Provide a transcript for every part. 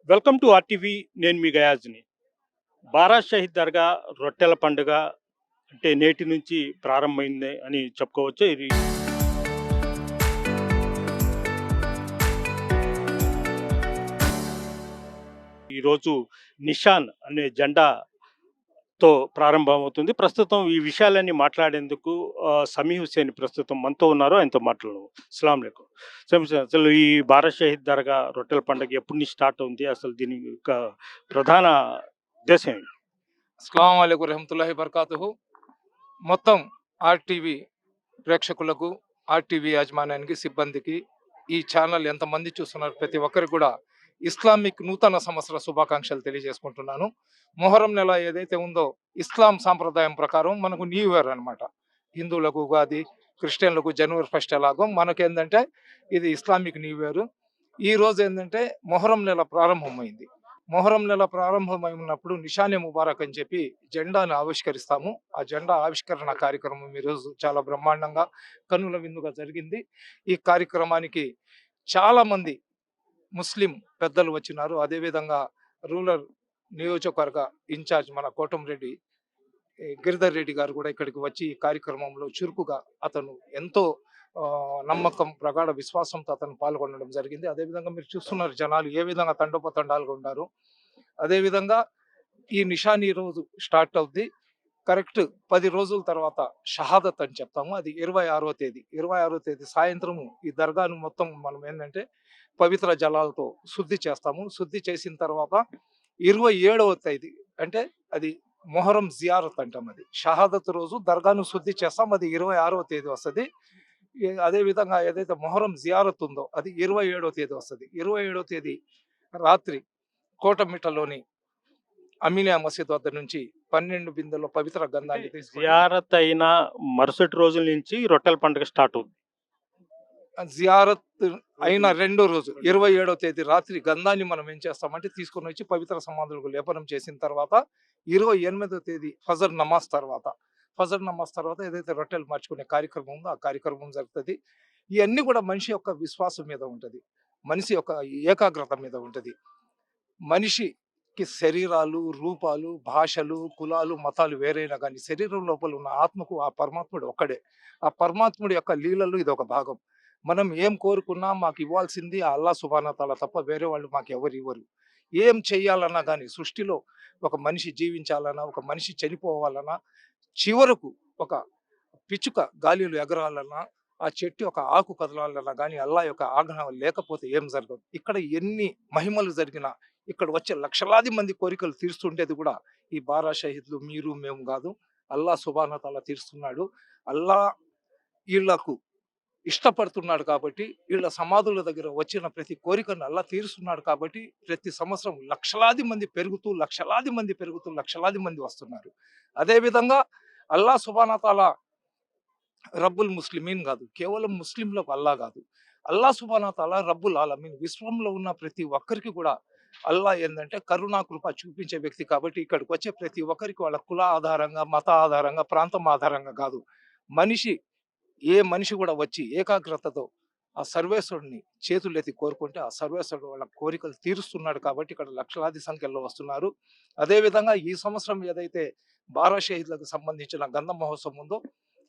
Welcome to RTV. నేను మీ గయాజ్ని. బారా షహీద్ దర్గా రొట్టెల పండుగ అంటే నేటి నుంచి ప్రారంభమైంది అని చెప్పుకోవచ్చు. ఇది ఈరోజు నిషాన్ అనే జెండాతో ప్రారంభమవుతుంది. ప్రస్తుతం ఈ విషయాలన్నీ మాట్లాడేందుకు సమీ హుస్సేన్ ప్రస్తుతం మనతో ఉన్నారు. ఆయనతో మాట్లాడదాం. అస్సలాము అలైకుం. సమీ సార్, అసలు ఈ బారా షహీద్ దర్గా రొట్టెల పండుగ ఎప్పటి నుంచి స్టార్ట్ అవుతుంది? అసలు దీని యొక్క ప్రధాన ఉద్దేశం ఏంటి? అస్సలాము అలైకుం రహమతుల్లాహి బర్కాతుహు. మొత్తం ఆర్టీవీ ప్రేక్షకులకు, ఆర్టీవీ యాజమాన్యానికి, సిబ్బందికి, ఈ ఛానల్ ఎంతమంది చూస్తున్నారు ప్రతి ఒక్కరికి కూడా ఇస్లామిక్ నూతన సంవత్సర శుభాకాంక్షలు తెలియజేసుకుంటున్నాను. మొహరం నెల ఏదైతే ఉందో ఇస్లాం సాంప్రదాయం ప్రకారం మనకు న్యూ ఇయర్ అనమాట. హిందువులకు ఉగాది, క్రిస్టియన్లకు జనవరి ఫస్ట్ ఎలాగో మనకేందంటే ఇది ఇస్లామిక్ న్యూ ఇయర్. ఈ రోజు ఏంటంటే మొహరం నెల ప్రారంభమైంది. మొహరం నెల ప్రారంభమైనప్పుడు నిషానే ముబారక్ అని చెప్పి జెండాను ఆవిష్కరిస్తాము. ఆ జెండా ఆవిష్కరణ కార్యక్రమం ఈరోజు చాలా బ్రహ్మాండంగా కన్నుల విందుగా జరిగింది. ఈ కార్యక్రమానికి చాలా మంది ముస్లిం పెద్దలు వచ్చినారు. అదేవిధంగా రూరల్ నియోజకవర్గ ఇన్ఛార్జ్ మన కోటంరెడ్డి గిరిధర్ రెడ్డి గారు కూడా ఇక్కడికి వచ్చి ఈ కార్యక్రమంలో చురుకుగా అతను ఎంతో నమ్మకం, ప్రగాఢ విశ్వాసంతో అతను పాల్గొనడం జరిగింది. అదేవిధంగా మీరు చూస్తున్నారు జనాలు ఏ విధంగా తండోపతండాలుగా ఉన్నారు. అదేవిధంగా ఈ నిషాన్ ఈ రోజు స్టార్ట్ అవుద్ది. కరెక్ట్ 10 రోజుల తర్వాత షహాదత్ అని చెప్తాము. అది 26వ తేదీ. 26వ తేదీ సాయంత్రము ఈ దర్గాను మొత్తం మనం ఏంటంటే పవిత్ర జలాలతో శుద్ధి చేస్తాము. శుద్ధి చేసిన తర్వాత 27వ తేదీ అంటే అది మొహరం జియారత్ అంటాం. అది షహాదత్ రోజు దర్గాను శుద్ధి చేస్తాం. అది 26వ తేదీ వస్తుంది. అదే విధంగా ఏదైతే మొహరం జియారత్ ఉందో అది 27వ తేదీ వస్తుంది. 27వ తేదీ రాత్రి కోటమిట్టలోని అమీనియా మసీద్ వద్ద నుంచి 12 బిందెల్లో పవిత్ర గంధాన్ని తీసుకొని జియారత్ అయిన మరుసటి రోజుల నుంచి రొట్టెల పండుగ స్టార్ట్ అవుతుంది. జియారత్ అయిన రెండో రోజు 27వ తేదీ రాత్రి గంధాన్ని మనం ఏం చేస్తామంటే తీసుకొని వచ్చి పవిత్ర సమాధులకు లేపనం చేసిన తర్వాత 28వ తేదీ ఫజర్ నమాజ్ తర్వాత ఏదైతే రొట్టెలు మార్చుకునే కార్యక్రమం ఉందో ఆ కార్యక్రమం జరుగుతుంది. ఇవన్నీ కూడా మనిషి యొక్క విశ్వాసం మీద ఉంటుంది. మనిషి యొక్క ఏకాగ్రత మీద ఉంటుంది. మనిషికి శరీరాలు, రూపాలు, భాషలు, కులాలు, మతాలు వేరైనా కానీ శరీరం లోపల ఉన్న ఆత్మకు ఆ పరమాత్ముడు ఒక్కడే. ఆ పరమాత్ముడి యొక్క లీలలు ఇది ఒక భాగం. మనం ఏం కోరుకున్నా మాకు ఇవ్వాల్సింది ఆ అల్లా సుబ్హానహు వ తఆలా తప్ప వేరే వాళ్ళు మాకు ఎవరు ఇవ్వరు. ఏం చెయ్యాలన్నా కానీ సృష్టిలో ఒక మనిషి జీవించాలన్నా, ఒక మనిషి చనిపోవాలన్నా, చివరకు ఒక పిచ్చుక గాలిలో ఎగరాలన్నా, ఆ చెట్టు యొక్క ఆకు కదలాలన్నా కానీ అల్లా యొక్క ఆజ్ఞ లేకపోతే ఏం జరగదు. ఇక్కడ ఎన్ని మహిమలు జరిగినా ఇక్కడ వచ్చే లక్షలాది మంది కోరికలు తీరుస్తుండేది కూడా ఈ బారా షహీద్లు మీరు మేము కాదు, అల్లా సుబ్హానహు వ తఆలా తీరుస్తున్నాడు. అల్లా వీళ్లకు ఇష్టపడుతున్నాడు కాబట్టి, వీళ్ళ సమాధుల దగ్గర వచ్చిన ప్రతి కోరికను అల్లా తీరుస్తున్నాడు కాబట్టి ప్రతి సంవత్సరం లక్షలాది మంది వస్తున్నారు. అదేవిధంగా అల్లా సుబ్హానహు వ తఆలా రబ్బుల్ ముస్లిమీన్ కాదు, కేవలం ముస్లింలకు అల్లా కాదు, అల్లా సుబ్హానహు వ తఆలా రబ్బుల్ ఆలమీన్. విశ్వంలో ఉన్న ప్రతి ఒక్కరికి కూడా అల్లా ఏంటంటే కరుణా కృప చూపించే వ్యక్తి కాబట్టి ఇక్కడికి వచ్చే ప్రతి ఒక్కరికి వాళ్ళ కుల ఆధారంగా, మత ఆధారంగా, ప్రాంతం ఆధారంగా కాదు, ఏ మనిషి కూడా వచ్చి ఏకాగ్రతతో ఆ సర్వేశ్వరుడిని చేతులెత్తి కోరుకుంటే ఆ సర్వేశ్వరుడు వాళ్ళ కోరికలు తీరుస్తున్నాడు కాబట్టి ఇక్కడ లక్షలాది సంఖ్యలో వస్తున్నారు. అదేవిధంగా ఈ సంవత్సరం ఏదైతే బారా షహీద్లకు సంబంధించిన గంధం మహోత్సవం ఉందో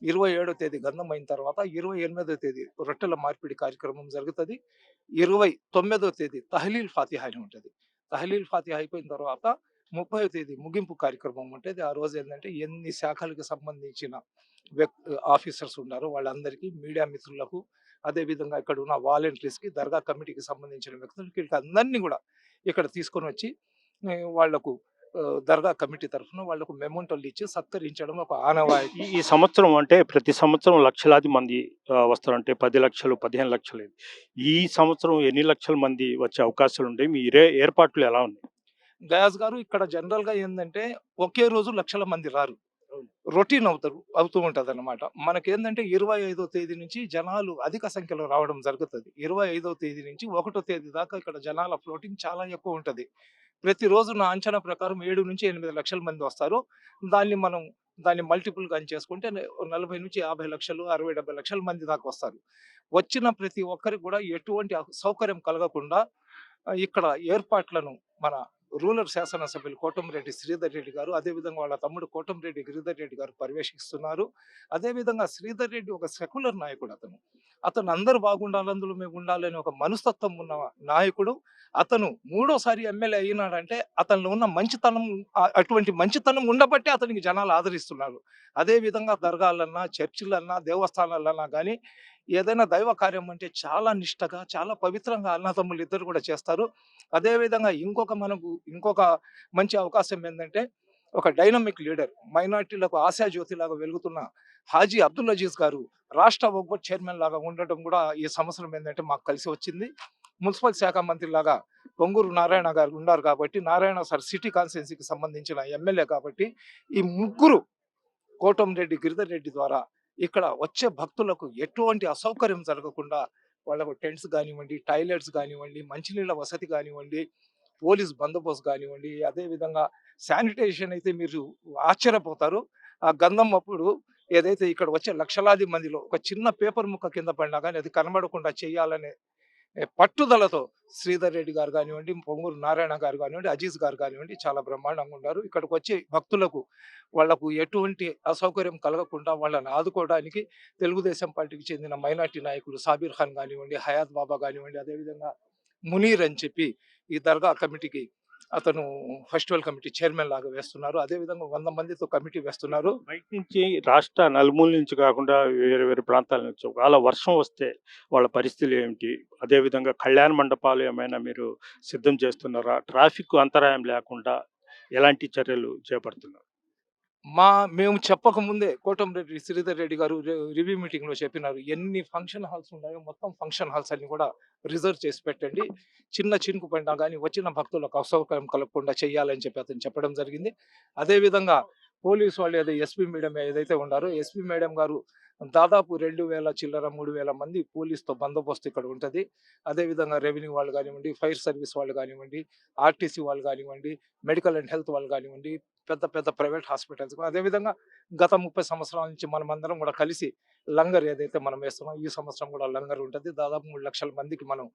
27వ తేదీ గంధం అయిన తర్వాత 28వ తేదీ రొట్టెల మార్పిడి కార్యక్రమం జరుగుతుంది. 29వ తేదీ తహ్లీల్ ఫాతిహా అని ఉంటుంది. తహ్లీల్ ఫాతిహా అయిపోయిన తర్వాత 30వ తేదీ ముగింపు కార్యక్రమం ఉంటుంది. ఆ రోజు ఏంటంటే ఎన్ని శాఖలకు సంబంధించిన ఆఫీసర్స్ ఉన్నారు వాళ్ళందరికీ, మీడియా మిత్రులకు, అదేవిధంగా ఇక్కడ ఉన్న వాలంటీర్స్కి, దర్గా కమిటీకి సంబంధించిన వ్యక్తులకి అందరినీ కూడా ఇక్కడ తీసుకొని వచ్చి వాళ్లకు దర్గా కమిటీ తరఫున వాళ్లకు మెమోంటోలు ఇచ్చి సత్కరించడం ఒక ఆనవాయితీ. ఈ సంవత్సరం అంటే ప్రతి సంవత్సరం లక్షలాది మంది వస్తారు. అంటే 10 లక్షలు, 15 లక్షలు. ఈ సంవత్సరం ఎన్ని లక్షల మంది వచ్చే అవకాశాలు ఉంటాయి? మీ ఏర్పాట్లు ఎలా ఉన్నాయి? గయాజ్ గారు, ఇక్కడ జనరల్ గా ఏంటంటే ఒకే రోజు లక్షల మంది రారు, రొటీన్ అవుతూ ఉంటది అనమాట. మనకేందంటే 25వ తేదీ నుంచి జనాలు అధిక సంఖ్యలో రావడం జరుగుతుంది. 25వ తేదీ నుంచి 1వ తేదీ దాకా ఇక్కడ జనాల ఫ్లోటింగ్ చాలా ఎక్కువ ఉంటది. ప్రతిరోజు నా అంచనా ప్రకారం 7 నుంచి 8 లక్షల మంది వస్తారు. దాన్ని మల్టిపుల్ గా చేసుకుంటే 40 నుంచి 50 లక్షలు, 60, 70 లక్షల మంది దాకా వస్తారు. వచ్చిన ప్రతి ఒక్కరికి కూడా ఎటువంటి సౌకర్యం కలగకుండా ఇక్కడ ఏర్పాట్లను మన రూరల్ శాసనసభ్యులు కోటంరెడ్డి శ్రీధర్ రెడ్డి గారు, అదేవిధంగా వాళ్ళ తమ్ముడు కోటంరెడ్డి గిరిధర్ రెడ్డి గారు పర్యవేక్షిస్తున్నారు. అదేవిధంగా శ్రీధర్ రెడ్డి ఒక సెక్యులర్ నాయకుడు అతను. అతను అందరూ బాగుండాలి, అందులో మేము ఉండాలని ఒక మనస్తత్వం ఉన్న నాయకుడు. అతను మూడోసారి ఎమ్మెల్యే అయినాడంటే అతనిలో ఉన్న మంచితనం, అటువంటి మంచితనం ఉండబట్టే అతనికి జనాలు ఆదరిస్తున్నారు. అదేవిధంగా దర్గాలన్నా, చర్చిలన్నా, దేవస్థానాలన్నా కానీ ఏదైనా దైవ కార్యం అంటే చాలా నిష్టగా, చాలా పవిత్రంగా అన్నదమ్ములు ఇద్దరు కూడా చేస్తారు. అదేవిధంగా ఇంకొక మంచి అవకాశం ఏందంటే, ఒక డైనమిక్ లీడర్, మైనారిటీలకు ఆశాజ్యోతిలాగా వెలుగుతున్న హాజీ అబ్దుల్ అజీజ్ గారు రాష్ట్ర వక్ఫ్ చైర్మన్ లాగా ఉండటం కూడా ఈ సంవత్సరం ఏంటంటే మాకు కలిసి వచ్చింది. మున్సిపల్ శాఖ మంత్రి లాగా పొంగూరు నారాయణ గారు ఉన్నారు కాబట్టి, నారాయణ సార్ సిటీ కాన్స్టిట్యున్సీకి సంబంధించిన ఎమ్మెల్యే కాబట్టి, ఈ ముగ్గురు కోటంరెడ్డి గిరిధర్ రెడ్డి ద్వారా ఇక్కడ వచ్చే భక్తులకు ఎటువంటి అసౌకర్యం జరగకుండా వాళ్ళకు టెంట్స్ కానివ్వండి, టాయిలెట్స్ కానివ్వండి, మంచినీళ్ళ వసతి కానివ్వండి, పోలీస్ బందోబస్తు కానివ్వండి, అదేవిధంగా శానిటైజేషన్ అయితే మీరు ఆశ్చర్యపోతారు. ఆ గంధం అప్పుడు ఏదైతే ఇక్కడ వచ్చే లక్షలాది మందిలో ఒక చిన్న పేపర్ ముక్క కింద పడినా కానీ అది కనబడకుండా చేయాలనే పట్టుదలతో శ్రీధర్ రెడ్డి గారు కానివ్వండి, పొంగూరు నారాయణ గారు కానివ్వండి, అజీజ్ గారు కానివ్వండి చాలా బ్రహ్మాండంగా ఉన్నారు. ఇక్కడికి వచ్చే భక్తులకు వాళ్లకు ఎటువంటి అసౌకర్యం కలగకుండా వాళ్ళని ఆదుకోవడానికి తెలుగుదేశం పార్టీకి చెందిన మైనార్టీ నాయకులు సాబీర్ ఖాన్ కానివ్వండి, హయాత్ బాబా కానివ్వండి, అదేవిధంగా మునీర్ అని చెప్పి ఈ దర్గా కమిటీకి అతను ఫెస్టివల్ కమిటీ చైర్మన్ లాగా వేస్తున్నారు. అదేవిధంగా 100 మందితో కమిటీ వేస్తున్నారు. బయట నుంచి రాష్ట్ర నలుమూల నుంచి కాకుండా వేరే వేరే ప్రాంతాల నుంచి ఒకవేళ వర్షం వస్తే వాళ్ళ పరిస్థితులు ఏమిటి? అదేవిధంగా కళ్యాణ మండపాలు ఏమైనా మీరు సిద్ధం చేస్తున్నారా? ట్రాఫిక్ అంతరాయం లేకుండా ఎలాంటి చర్యలు చేపడుతున్నారు? మేము చెప్పకముందే కోటంరెడ్డి శ్రీధర్ రెడ్డి గారు రివ్యూ మీటింగ్ లో చెప్పినారు, ఎన్ని ఫంక్షన్ హాల్స్ ఉన్నాయో మొత్తం ఫంక్షన్ హాల్స్ అన్ని కూడా రిజర్వ్ చేసి పెట్టండి, చిన్న చినుకు పడినా కానీ వచ్చిన భక్తులకు అసౌకర్యం కలగకుండా చేయాలని చెప్పి అతను చెప్పడం జరిగింది. అదేవిధంగా పోలీసు వాళ్ళు ఎస్పీ మేడం ఏదైతే ఉన్నారో ఎస్పీ మేడం గారు దాదాపు 2000 చిల్లర 3000 మంది పోలీసుతో బందోబస్తు ఇక్కడ ఉంటుంది. అదేవిధంగా రెవెన్యూ వాళ్ళు కానివ్వండి, ఫైర్ సర్వీస్ వాళ్ళు కానివ్వండి, ఆర్టీసీ వాళ్ళు కానివ్వండి, మెడికల్ అండ్ హెల్త్ వాళ్ళు కానివ్వండి, పెద్ద పెద్ద ప్రైవేట్ హాస్పిటల్స్, అదేవిధంగా గత 30 సంవత్సరాల నుంచి మనమందరం కూడా కలిసి లంగర్ ఏదైతే మనం వేస్తున్నాం ఈ సంవత్సరం కూడా లంగర్ ఉంటుంది. దాదాపు 3 లక్షల మందికి మనం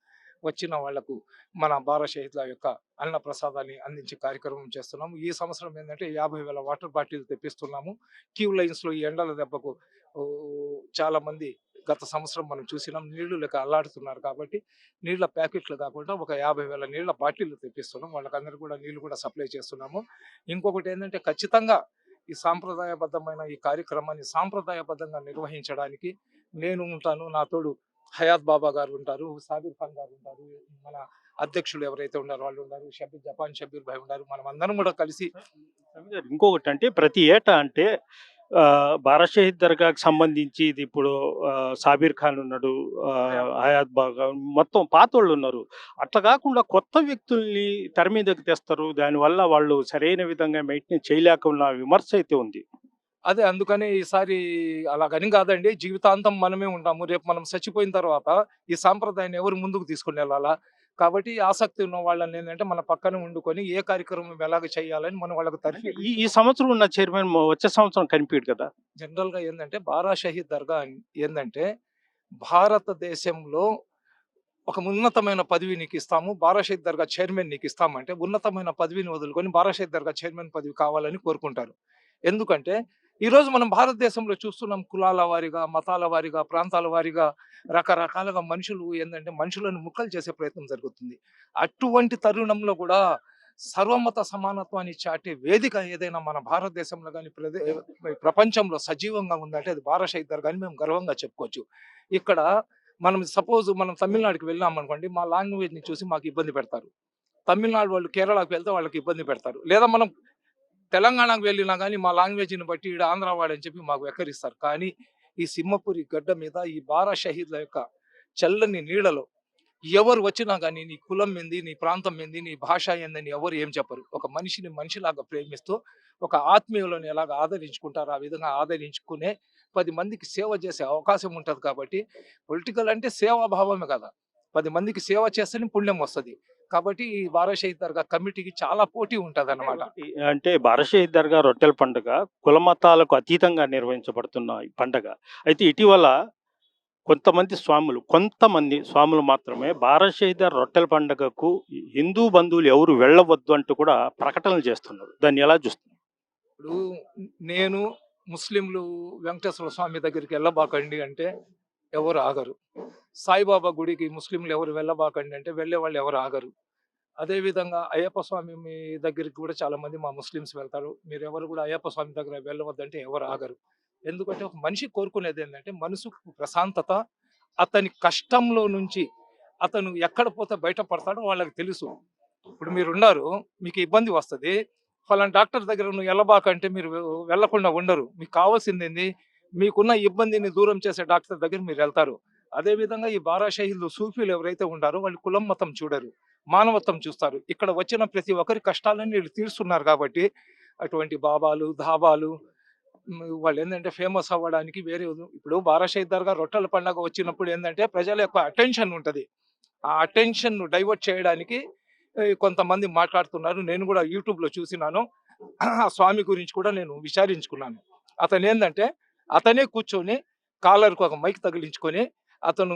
వచ్చిన వాళ్లకు మన బారా షహీద్ల యొక్క అన్న ప్రసాదాన్ని అందించే కార్యక్రమం చేస్తున్నాం. ఈ సంవత్సరం ఏంటంటే 50,000 వాటర్ బాటిల్ తెప్పిస్తున్నాము. క్యూ లైన్స్ లో ఈ ఎండల దెబ్బకు చాలా మంది గత సంవత్సరం మనం చూసినాం, నీళ్లు లేక అల్లాడుతున్నారు కాబట్టి నీళ్ల ప్యాకెట్లు కాకుండా ఒక 50,000 నీళ్ల బాటిల్ తెప్పిస్తున్నాం. వాళ్ళకందరూ కూడా నీళ్లు కూడా సప్లై చేస్తున్నాము. ఇంకొకటి ఏంటంటే ఖచ్చితంగా ఈ సాంప్రదాయబద్ధమైన ఈ కార్యక్రమాన్ని సాంప్రదాయబద్ధంగా నిర్వహించడానికి నేను ఉంటాను, నా తోడు హయాత్ బాబా గారు ఉంటారు, సాబీర్ ఖాన్ గారు ఉంటారు, మన అధ్యక్షులు ఎవరైతే ఉన్నారో వాళ్ళు ఉన్నారు, జపాన్ షబీర్ భాయ్ ఉన్నారు, మనం అందరం కూడా కలిసి. ఇంకొకటి అంటే ప్రతి ఏటా అంటే బారా షహీద్ దర్గాకి సంబంధించి ఇది ఇప్పుడు సాబీర్ ఖాన్ ఉన్నాడు, హయాత్ బాగా మొత్తం పాతోళ్ళు ఉన్నారు. అట్లా కాకుండా కొత్త వ్యక్తుల్ని తెర మీదకి తెస్తారు, దానివల్ల వాళ్ళు సరైన విధంగా మెయింటైన్ చేయలేకున్న విమర్శ అయితే ఉంది. అదే అందుకని ఈసారి అలాగని కాదండి, జీవితాంతం మనమే ఉంటాము, రేపు మనం చచ్చిపోయిన తర్వాత ఈ సాంప్రదాయాన్ని ఎవరు ముందుకు తీసుకుని వెళ్ళాలా కాబట్టి ఆసక్తి ఉన్న వాళ్ళని ఏంటంటే మన పక్కన వండుకొని ఏ కార్యక్రమం ఎలాగ చేయాలని మనం వాళ్ళకి తరిగి ఈ సంవత్సరం ఉన్న చైర్మన్ వచ్చే సంవత్సరం కనిపించదు కదా. జనరల్ గా ఏంటంటే బారా షహీద్ దర్గా ఏంటంటే భారతదేశంలో ఒక ఉన్నతమైన పదవి నీకు ఇస్తాము, బారా షహీద్ దర్గా చైర్మన్ నీకు ఇస్తామంటే ఉన్నతమైన పదవిని వదులుకొని బారా షహీద్ దర్గా చైర్మన్ పదవి కావాలని కోరుకుంటారు. ఎందుకంటే ఈరోజు మనం భారతదేశంలో చూస్తున్నాం, కులాల వారిగా, మతాల వారిగా, ప్రాంతాల వారిగా రకరకాలుగా మనుషులు ఏంటంటే మనుషులను ముక్కలు చేసే ప్రయత్నం జరుగుతుంది. అటువంటి తరుణంలో కూడా సర్వమత సమానత్వాన్ని చాటే వేదిక ఏదైనా మన భారతదేశంలో కానీ ప్రపంచంలో సజీవంగా ఉందంటే అది బారా షహీద్ దర్గా అని మేము గర్వంగా చెప్పుకోవచ్చు. ఇక్కడ మనం తమిళనాడుకి వెళ్ళాం అనుకోండి, మా లాంగ్వేజ్ ని చూసి మాకు ఇబ్బంది పెడతారు. తమిళనాడు వాళ్ళు కేరళకు వెళ్తే వాళ్ళకి ఇబ్బంది పెడతారు. లేదా మనం తెలంగాణకు వెళ్ళినా కానీ మా లాంగ్వేజ్ని బట్టి ఈడ ఆంధ్ర వాడని చెప్పి మాకు వెక్కరిస్తారు. కానీ ఈ సింహపురి గడ్డ మీద ఈ బారా షహీద్ల యొక్క చల్లని నీడలో ఎవరు వచ్చినా కానీ నీ కులం ఏంది, నీ ప్రాంతం ఏంది, నీ భాష ఏందని ఎవరు ఏం చెప్పరు. ఒక మనిషిని మనిషిలాగా ప్రేమిస్తూ ఒక ఆత్మీయులను ఎలాగ ఆదరించుకుంటారో ఆ విధంగా ఆదరించుకునే 10 మందికి సేవ చేసే అవకాశం ఉంటుంది. కాబట్టి పొలిటికల్ అంటే సేవాభావమే కదా, 10 మందికి సేవ చేస్తేనే పుణ్యం వస్తుంది. కాబట్టి ఈ బారా షహీద్ దర్గా కమిటీకి చాలా పోటీ ఉంటుంది అన్నమాట. అంటే బారా షహీద్ దర్గా రొట్టెల పండుగ కుల మతాలకు అతీతంగా నిర్వహించబడుతున్న ఈ పండుగ అయితే ఇటీవల కొంతమంది స్వాములు మాత్రమే బారషేద రొట్టెల పండగకు హిందూ బంధువులు ఎవరు వెళ్ళవద్దు అంటూ కూడా ప్రకటనలు చేస్తున్నారు. దాన్ని ఎలా చూస్తున్నారు? ఇప్పుడు నేను ముస్లింలు వెంకటేశ్వర స్వామి దగ్గరికి వెళ్ళబాకండి అంటే ఎవరు ఆగరు. సాయిబాబా గుడికి ముస్లింలు ఎవరు వెళ్ళబాకండి అంటే వెళ్ళేవాళ్ళు ఎవరు ఆగరు. అదేవిధంగా అయ్యప్ప స్వామి మీ దగ్గరికి కూడా చాలా మంది మా ముస్లిమ్స్ వెళ్తారు. మీరెవరు కూడా అయ్యప్ప స్వామి దగ్గర వెళ్ళవద్దంటే ఎవరు ఆగరు. ఎందుకంటే ఒక మనిషి కోరుకునేది ఏంటంటే మనసుకు ప్రశాంతత, అతని కష్టంలో నుంచి అతను ఎక్కడ పోతే బయటపడతాడో వాళ్ళకి తెలుసు. ఇప్పుడు మీరున్నారు, మీకు ఇబ్బంది వస్తది. ఫలానా డాక్టర్ దగ్గర నువ్వు ఎళ్ళబాకంటే మీరు వెళ్ళకుండా ఉండరు. మీకు కావాల్సిందేంది? మీకున్న ఇబ్బందిని దూరం చేసే డాక్టర్ దగ్గర మీరెళ్తారు. అదే విధంగా ఈ బారాషాహీలు, సూఫీలు ఎవరైతే ఉండారో వాళ్ళు కులం, మతం చూడరు. మానవత్వం చూస్తారు. ఇక్కడ వచ్చిన ప్రతి ఒక్కరి కష్టాలన్నీ వీళ్ళు తీరుస్తున్నారు కాబట్టి అటువంటి బాబాలు, ధాబాలు వాళ్ళేందంటే ఫేమస్ అవ్వడానికి వేరే ఇప్పుడు బారాషాహి దర్గా రొట్టెల పండగ వచ్చినప్పుడు ఏందంటే ప్రజల యొక్క అటెన్షన్ ఉంటది. ఆ అటెన్షన్‌ను డైవర్ట్ చేయడానికి కొంతమంది మాట్లాడుతున్నారు. నేను గూడా యూట్యూబ్‌లో చూసినాను. ఆ స్వామి గురించి కూడా నేను విచారించుకున్నాను. అతనేందంటే, అతనే కూర్చొని కాలర్‌కి ఒక మైక్ తగిలించుకొని, అతను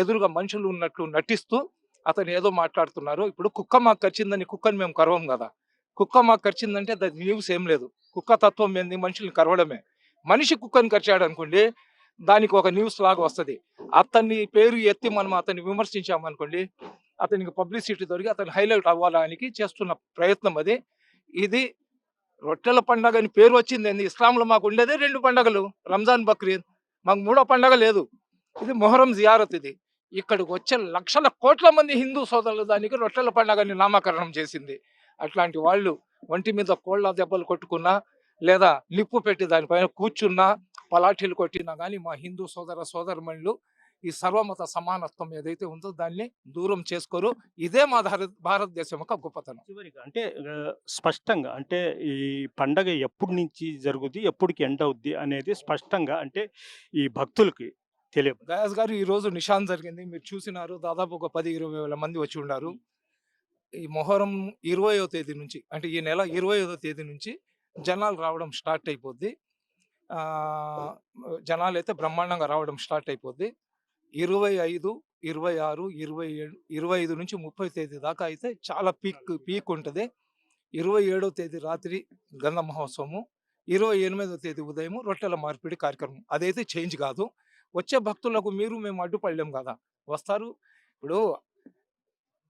ఎదురుగా మనుషులు ఉన్నట్లు నటిస్తూ, అతను ఏదో మాట్లాడుతున్నారు. ఇప్పుడు కుక్క మాకు కరిచిందని కుక్కని మేము కరవం గదా! కుక్క మాకు కరిచిందంటే దాని న్యూస్ ఏం లేదు. కుక్క తత్వం ఏంది? మనుషుల్ని కరవడమే. మనిషి కుక్కని కరిచాడనుకోండి, దానికి ఒక న్యూస్ లాగా వస్తది. అతని పేరు ఎత్తి మనం అతన్ని విమర్శించామనుకోండి, అతనికి పబ్లిసిటీ దొరికి అతను హైలైట్ అవ్వడానికి చేస్తున్న ప్రయత్నం అది. ఇది రొట్టెల పండగ అని పేరు వచ్చిందేంది? ఇస్లాంలో మాకు ఉండేదే 2 పండగలు. రంజాన్, బక్రీద్. మాకు మూడో పండగ లేదు. ఇది మొహర్రం జియారత్ ఇది. ఇక్కడికి వచ్చే లక్షల కోట్ల మంది హిందూ సోదరులు దానికి రొట్టెల పండగని నామకరణం చేసింది. అట్లాంటి వాళ్ళు ఒంటి మీద కోళ్ళ దెబ్బలు కొట్టుకున్నా, లేదా నిప్పు పెట్టి దానిపైన కూర్చున్నా, పలాఠీలు కొట్టినా గానీ మా హిందూ సోదరమణులు ఈ సర్వమత సమానత్వం ఏదైతే ఉందో దాన్ని దూరం చేసుకోరు. ఇదే మా భారతదేశం యొక్క గొప్పతనం. చివరిగా అంటే స్పష్టంగా అంటే ఈ పండగ ఎప్పటి నుంచి జరుగుద్ది? ఎప్పటికి ఎండ్ అవుద్ది? అనేది స్పష్టంగా అంటే ఈ భక్తులకి గయాస్ గారు ఈరోజు నిషాన్ జరిగింది. మీరు చూసినారు. దాదాపు ఒక 10, 20 వేల మంది వచ్చి ఉన్నారు. ఈ మొహర్రం 20వ తేదీ నుంచి అంటే ఈ నెల 25వ తేదీ నుంచి జనాలు రావడం స్టార్ట్ అయిపోద్ది. ఆహ్, జనాలైతే బ్రహ్మాండంగా రావడం స్టార్ట్ అయిపోద్ది. 25, 26, 27, 25 నుంచి 30 తేదీ దాకా అయితే చాలా పీక్ ఉంటది. 27వ తేదీ రాత్రి గంధ మహోత్సవము. 28వ తేదీ ఉదయం రొట్టెల మార్పిడి కార్యక్రమం. అదైతే చేంజ్ కాదు. వచ్చే భక్తులకు మేము అడ్డుపడలేం కదా! వస్తారు. ఇప్పుడు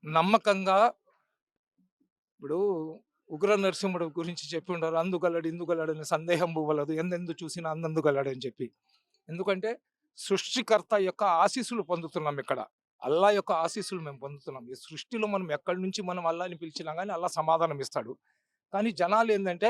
నమ్మకంగా ఇప్పుడు ఉగ్ర నరసింహుడు గురించి చెప్పుండారు. అందుగలడు, ఇందుగలడని సందేహంబు వలదు. ఎందెందు చూసినా అందందుగలడని చెప్పి. ఎందుకంటే సృష్టికర్త యొక్క ఆశీస్సులు పొందుతున్నాం ఇక్కడ. అల్లా యొక్క ఆశీస్సులు మేము పొందుతున్నాం. ఈ సృష్టిలో మనం ఎక్కడి నుంచి మనం అల్లాని పిలిచినా గాని అల్లా సమాధానం ఇస్తాడు. కానీ జనాలేందంటే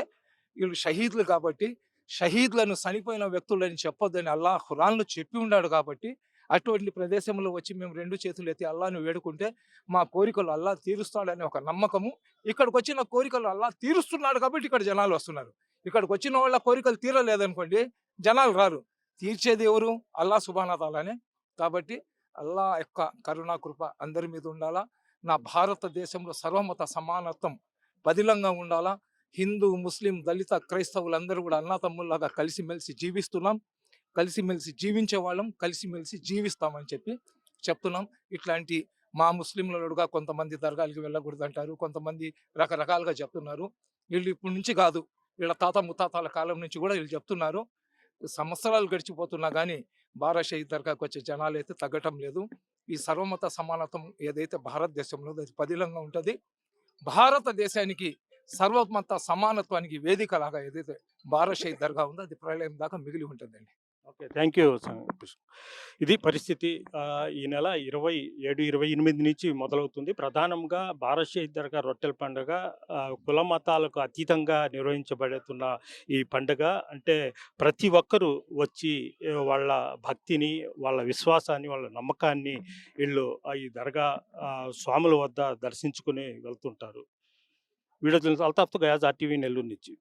వీళ్ళు షహీద్‌లు కాబట్టి, షహీద్‌లను చనిపోయిన వ్యక్తులని చెప్పొద్దని అల్లా ఖురాన్‌లో చెప్పి ఉన్నాడు కాబట్టి, అటువంటి ప్రదేశంలో వచ్చి మేము 2 చేతులు ఎత్తి అల్లాని వేడుకుంటే, మా కోరికలు అల్లా తీరుస్తాడనే ఒక నమ్మకము. ఇక్కడికొచ్చిన కోరికలు అల్లా తీరుస్తున్నాడు కాబట్టి ఇక్కడ జనాలు వస్తున్నారు. ఇక్కడికొచ్చిన వాళ్ళ కోరికలు తీరలేదనుకోండి, జనాలు రారు. తీర్చేది ఎవరు? అల్లా సుబ్హానహు తాలానే. కాబట్టి అల్లా యొక్క కరుణా కృప అందరి మీద ఉండాలా. నా భారతదేశంలో సర్వమత సమానత్వం పదిలంగా ఉండాలా. హిందూ, ముస్లిం, దళిత, క్రైస్తవులందరూ కూడా అన్నాతమ్ముల్లాగా కలిసిమెలిసి జీవిస్తున్నాం. కలిసిమెలిసి జీవించేవాళ్ళం. కలిసిమెలిసి జీవిస్తామని చెప్పి చెప్తున్నాం. ఇట్లాంటి మా ముస్లింలుగా కొంతమంది దర్గాలకి వెళ్ళకూడదంటారు. కొంతమంది రకరకాలుగా చెప్తున్నారు. వీళ్ళు ఇప్పటి నుంచి కాదు. వీళ్ళ తాత ముత్తాతల కాలం నుంచి కూడా వీళ్ళు చెప్తున్నారు. సంవత్సరాలు గడిచిపోతున్నా గానీ బారాషాహి దర్గాకొచ్చే జనాలైతే తగ్గటం లేదు. ఈ సర్వమత సమానత్వం ఏదైతే భారతదేశంలో అది పదిలంగా ఉంటది. భారతదేశానికి సర్వమత సమానత్వానికి వేదికలాగా ఏదైతే బారాషాహి దర్గా ఉందో అది ప్రళయం దాకా మిగిలి ఉంటుందండి. ఓకే. Thank you. ఇది పరిస్థితి. ఈ నెల 27, 28 నుంచి మొదలవుతుంది. ప్రధానంగా బారషీద్ దర్గా రొట్టెల పండుగ కుల మతాలకు అతీతంగా నిర్వహించబడుతున్న ఈ పండుగ అంటే ప్రతి ఒక్కరూ వచ్చి వాళ్ళ భక్తిని, వాళ్ళ విశ్వాసాన్ని, వాళ్ళ నమ్మకాన్ని వీళ్ళు ఈ దర్గా స్వాముల వద్ద దర్శించుకొని వెళ్తుంటారు. వీడియో జర్నలిస్ట్ అల్తాఫ్‌తో గయాజ్ ఆర్టీవీ నెల్లూరు నుంచి.